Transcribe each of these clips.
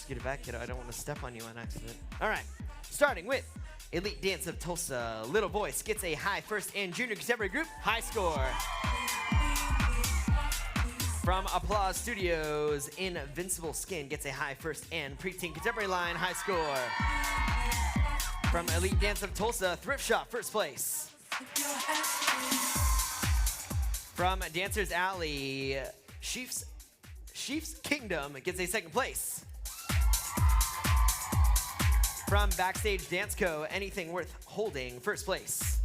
Just get it back, kiddo. I don't want to step on you on accident. All right. Starting with Elite Dance of Tulsa. Little Voice gets a high first and junior contemporary group. High score. From Applause Studios, Invincible Skin gets a high first and preteen contemporary line. High score. From Elite Dance of Tulsa, Thrift Shop, first place. From Dancers Alley, Chief's Kingdom gets a second place. From Backstage Dance Co., Anything Worth Holding, first place.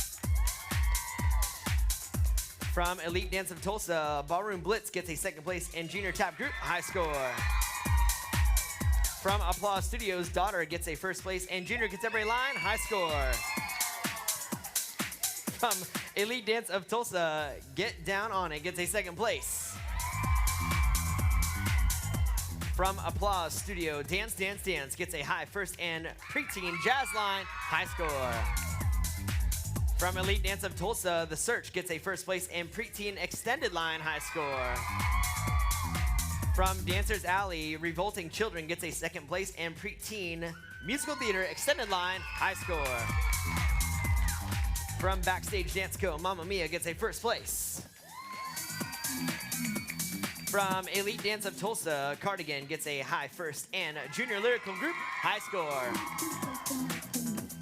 From Elite Dance of Tulsa, Ballroom Blitz gets a second place and junior tap group, high score. From Applause Studios, Daughter gets a first place and junior contemporary line, high score. From Elite Dance of Tulsa, Get Down On It gets a second place. From Applause Studio, Dance Dance Dance gets a high first and preteen jazz line, high score. From Elite Dance of Tulsa, The Search gets a first place and preteen extended line, high score. From Dancers Alley, Revolting Children gets a second place and preteen musical theater extended line, high score. From Backstage Dance Co., Mamma Mia gets a first place. From Elite Dance of Tulsa, Cardigan gets a high first and junior lyrical group, high score.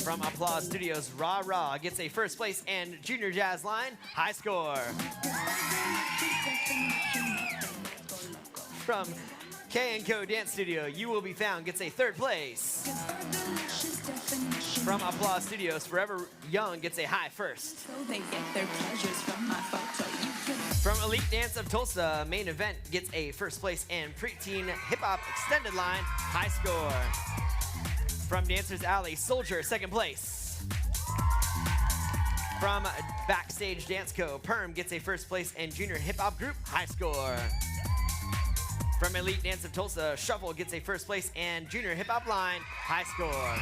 From Applause Studios, Rah Rah gets a first place and junior jazz line, high score. From K&Co Dance Studio, You Will Be Found gets a third place. From Applause Studios, Forever Young gets a high first. So they get their pleasures from my photo. From Elite Dance of Tulsa, Main Event gets a first place and preteen hip-hop extended line, high score. From Dancers Alley, Soldier, second place. From Backstage Dance Co., Perm gets a first place and junior hip-hop group, high score. From Elite Dance of Tulsa, Shuffle gets a first place and junior hip-hop line, high score.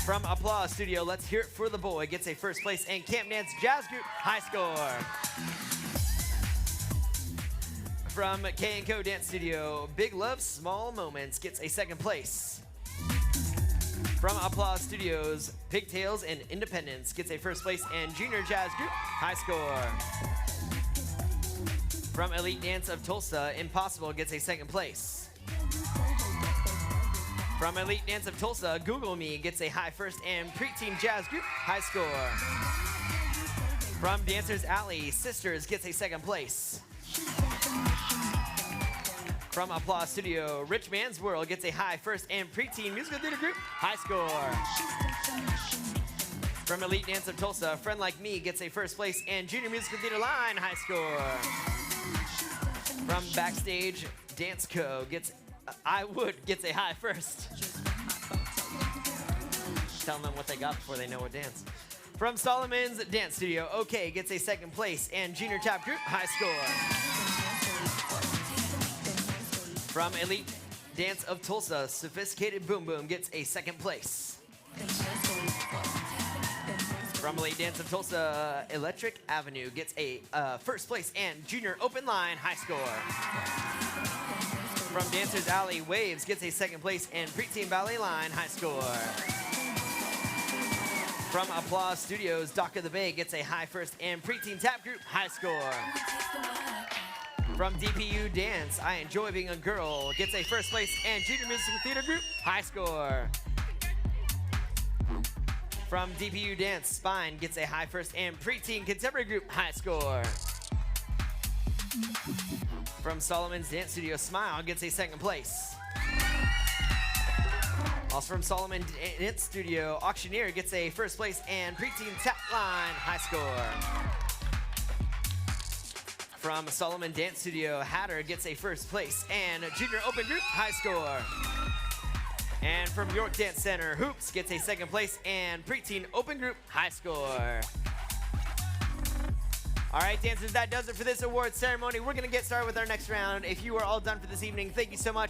From Applause Studio, Let's Hear It For The Boy gets a first place and Camp Dance Jazz Group, high score. From K&Co Dance Studio, Big Love, Small Moments gets a second place. From Applause Studios, Pigtails and Independence gets a first place and junior jazz group, high score. From Elite Dance of Tulsa, Impossible gets a second place. From Elite Dance of Tulsa, Google Me gets a high first and preteen jazz group, high score. From Dancers Alley, Sisters gets a second place. From Applause Studio, Rich Man's World gets a high first and preteen musical theater group, high score. From Elite Dance of Tulsa, Friend Like Me gets a first place and junior musical theater line, high score. From Backstage Dance Co. gets a high first. Telling them what they got before they know what dance. From Solomon's Dance Studio, OK gets a second place and junior tap group, high score. From Elite Dance of Tulsa, Sophisticated Boom Boom gets a second place. From Elite Dance of Tulsa, Electric Avenue gets a first place and junior open line, high score. From Dancers Alley, Waves gets a second place and preteen ballet line, high score. From Applause Studios, Dock of the Bay gets a high first and preteen tap group, high score. From DPU Dance, I Enjoy Being a Girl gets a first place and junior musical theater group, high score. From DPU Dance, Spine gets a high first and preteen contemporary group, high score. From Solomon's Dance Studio, Smile gets a second place. Also from Solomon Dance Studio, Auctioneer gets a first place and preteen tap line, high score. From Solomon Dance Studio, Hatter gets a first place and junior open group, high score. And from York Dance Center, Hoops gets a second place and preteen open group, high score. All right, dancers, that does it for this award ceremony. We're going to get started with our next round. If you are all done for this evening, thank you so much.